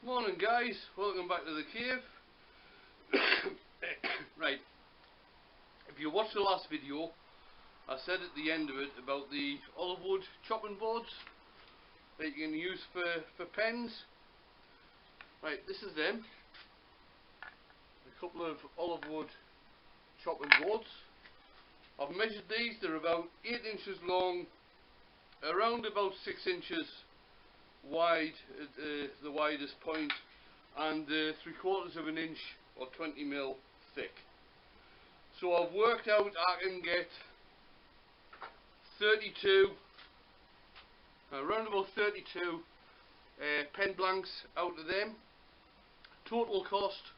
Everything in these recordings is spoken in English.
Morning guys, welcome back to the cave. Right, if you watched the last video, I said at the end of it about the olive wood chopping boards that you can use for pens. Right, this is them. A couple of olive wood chopping boards. I've measured these, they're about 8 inches long, around about 6 inches wide at the widest point, and 3/4 of an inch or 20 mil thick. So I've worked out I can get 32, around about 32 pen blanks out of them. Total cost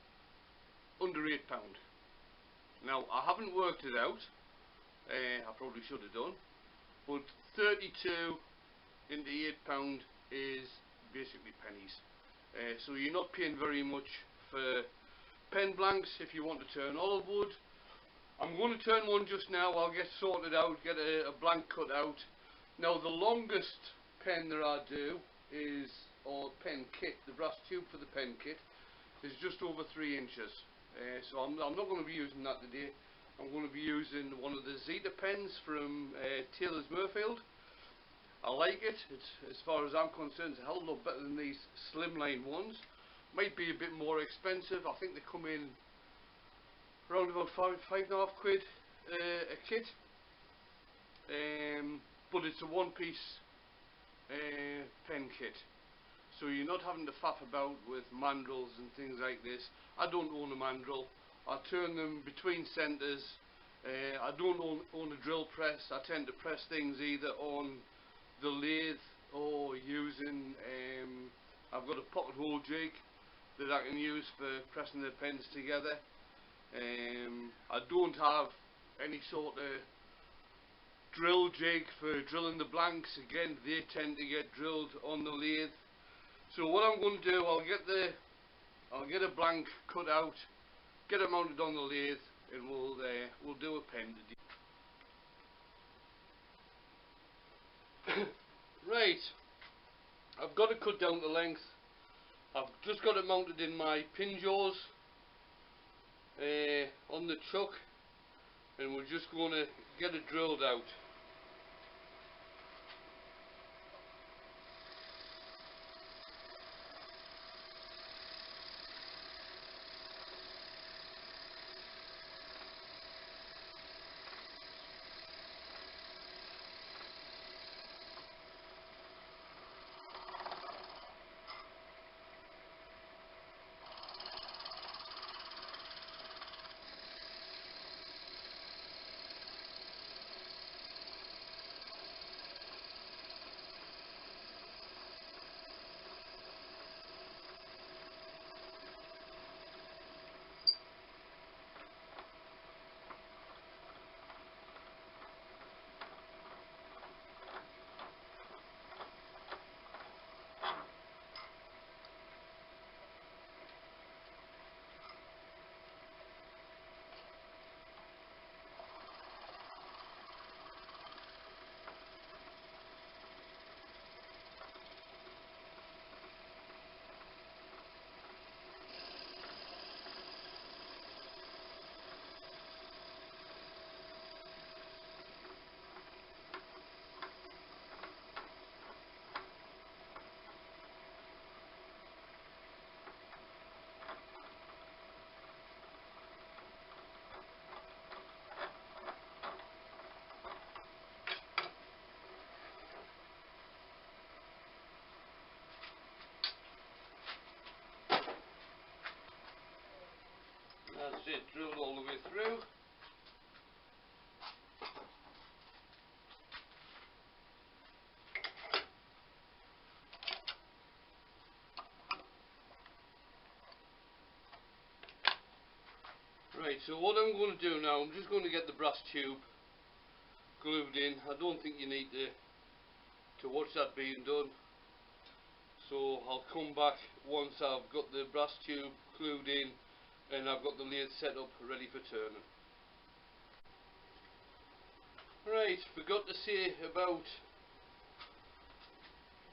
under £8. Now I haven't worked it out, I probably should have done, but 32 into £8 is basically pennies. So you're not paying very much for pen blanks if you want to turn olive wood. I'm going to turn one just now. I'll get sorted out, get a blank cut out. Now the longest pen that I do is, or pen kit, the brass tube for the pen kit is just over 3 inches. So I'm not going to be using that today. I'm going to be using one of the Zeta pens from Taylor's Murfield. I like it. It's, as far as I'm concerned, it's a hell of a lot better than these slimline ones. Might be a bit more expensive. I think they come in around about £5.5 a kit. But it's a one-piece pen kit, so you're not having to faff about with mandrels and things like this. I don't own a mandrel. I turn them between centres. I don't own a drill press. I tend to press things either on the lathe or using I've got a pocket hole jig that I can use for pressing the pens together. I don't have any sort of drill jig for drilling the blanks. Again, they tend to get drilled on the lathe. So what I'm going to do, I'll get a blank cut out, get it mounted on the lathe, and we'll do a pen today. Right, I've got it cut down to length. I've just got it mounted in my pin jaws on the chuck, and we're just going to get it drilled out. That's it, drilled all the way through. Right, so what I'm going to do now, I'm just going to get the brass tube glued in. I don't think you need to watch that being done. So I'll come back once I've got the brass tube glued in and I've got the lathe set up ready for turning. Right, forgot to say about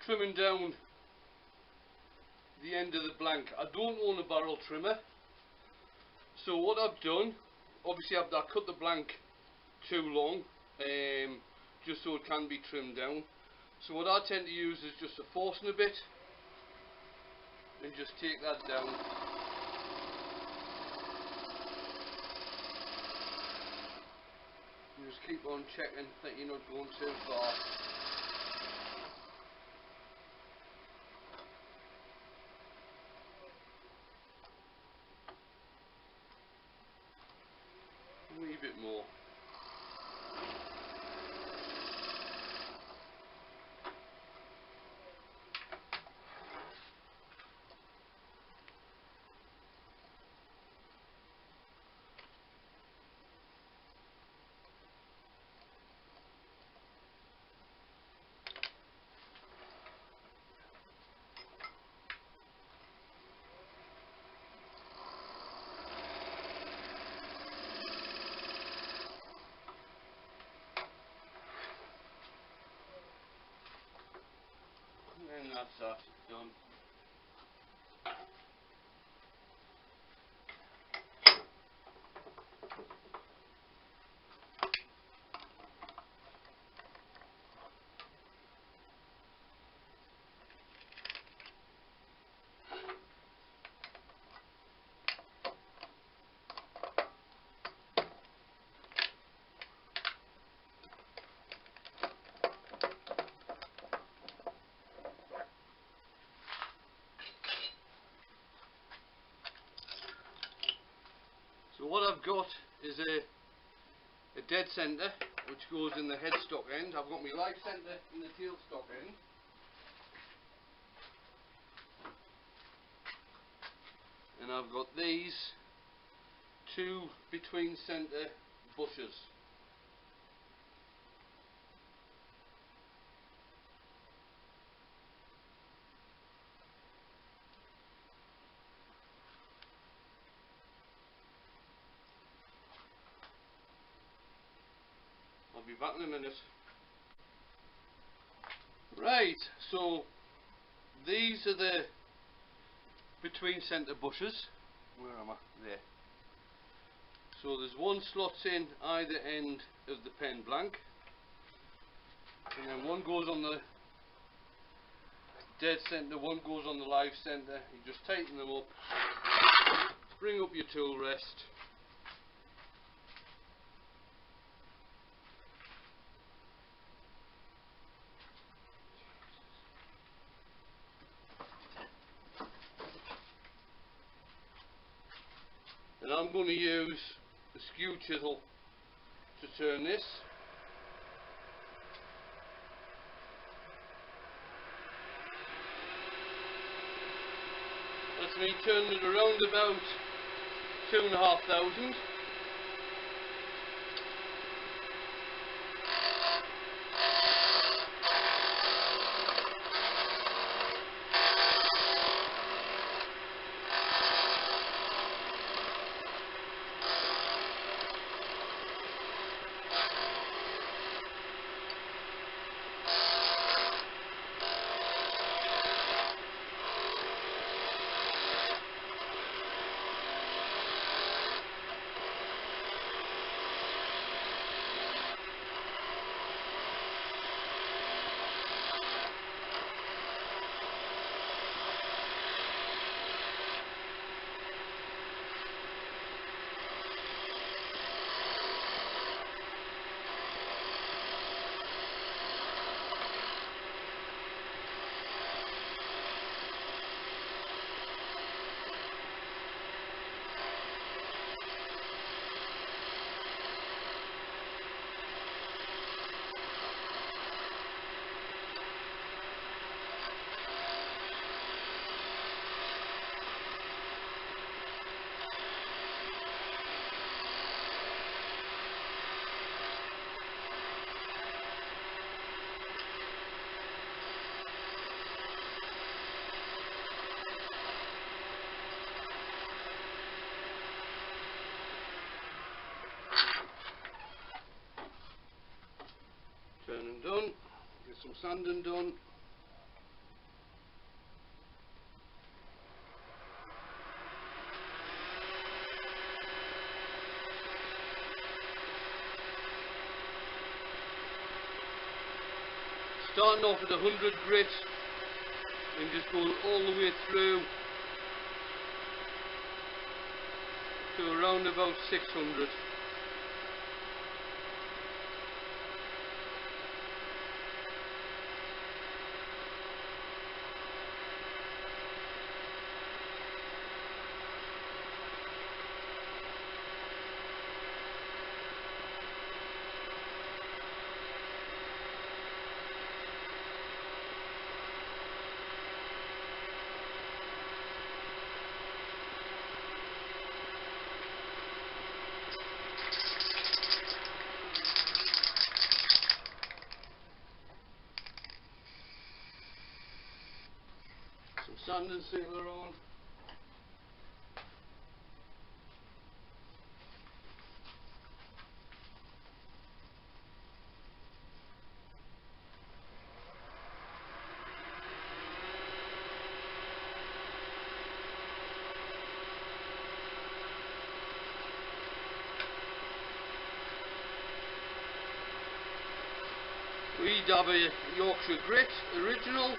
trimming down the end of the blank. I don't own a barrel trimmer, so what I've done, obviously I've cut the blank too long, just so it can be trimmed down. So what I tend to use is just a forcing a bit and just take that down. You just keep on checking that you're not going too far. A wee bit more. And that's that done. So what I've got is a dead centre which goes in the headstock end. I've got my live centre in the tailstock end. And I've got these two between centre bushes. I'll be back in a minute. Right, so these are the between centre bushes. Where am I? There. So there's one slots in either end of the pen blank, and then one goes on the dead centre, one goes on the live centre. You just tighten them up, bring up your tool rest, and I'm going to use a skew chisel to turn this. That's me turning it around about 2,500. Turning done, get some sanding done. starting off with 100 grit and just going all the way through to around about 600. Sand and sealer on. We have a Yorkshire Grit original.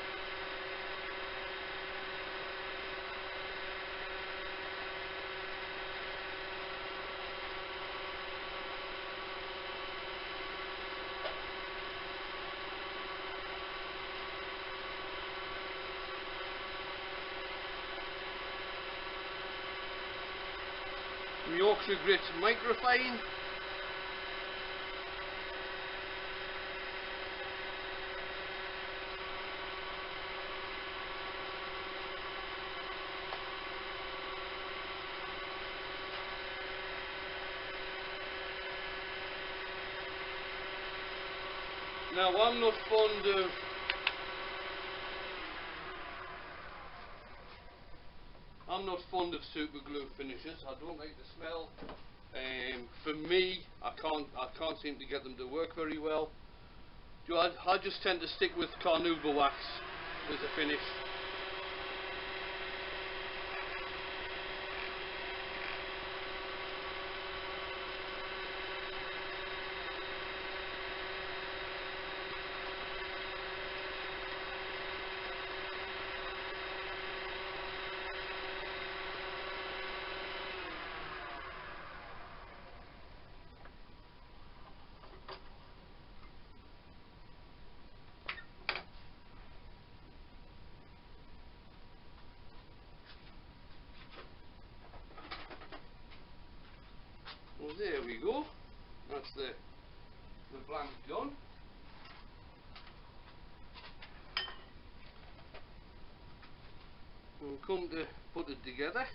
Yorkshire Grit Microfine. Now I'm not fond of super glue finishes. I don't like the smell. For me, I can't seem to get them to work very well. I just tend to stick with carnauba wax as a finish. Well, there we go. That's the blank done. We'll come to put it together.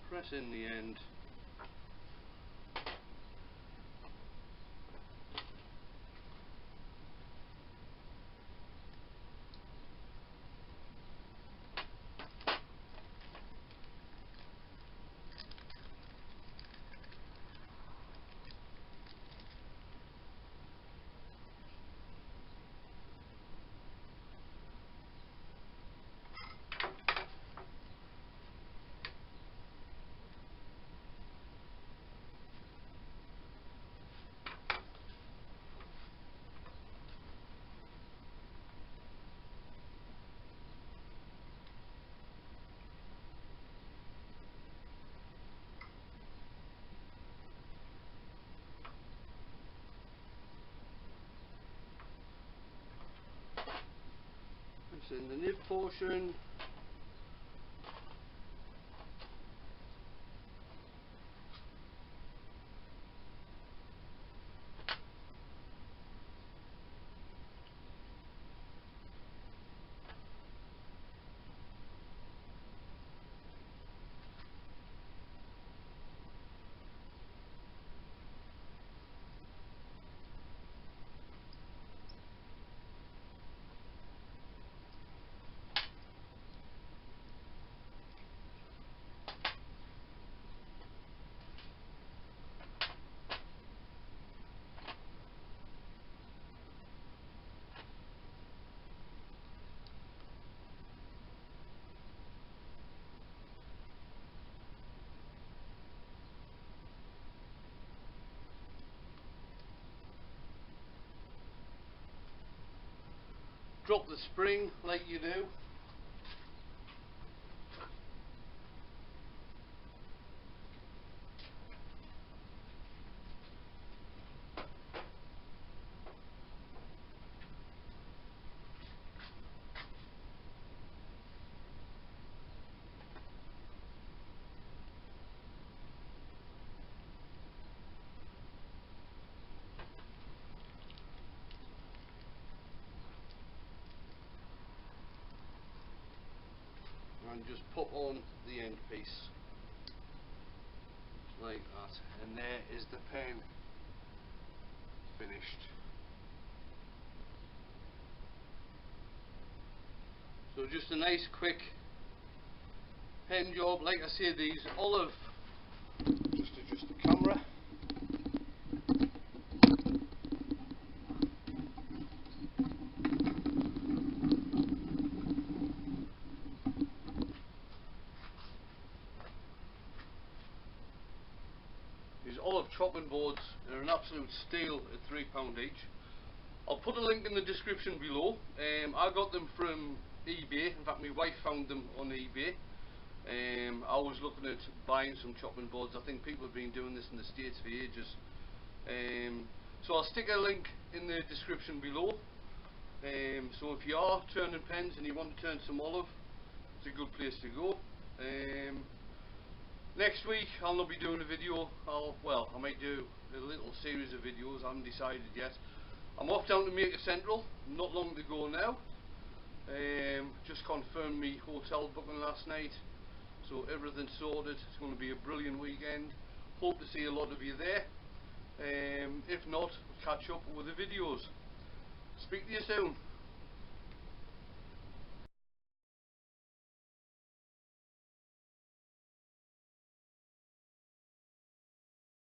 Press in the end. nibs in the nib portion. Drop the spring like you do. And just put on the end piece like that, and there is the pen finished. So just a nice quick pen job. Like I say, these olive, just adjust the camera. These olive chopping boards are an absolute steal at £3 each. I'll put a link in the description below. I got them from eBay. In fact, my wife found them on eBay. I was looking at buying some chopping boards. I think people have been doing this in the States for ages. So I'll stick a link in the description below. So if you are turning pens and you want to turn some olive, it's a good place to go. Next week I'll not be doing a video. I might do a little series of videos. I haven't decided yet. I'm off down to Maker Central, not long to go now. Just confirmed me hotel booking last night, so everything's sorted. It's going to be a brilliant weekend. Hope to see a lot of you there. If not, catch up with the videos. Speak to you soon.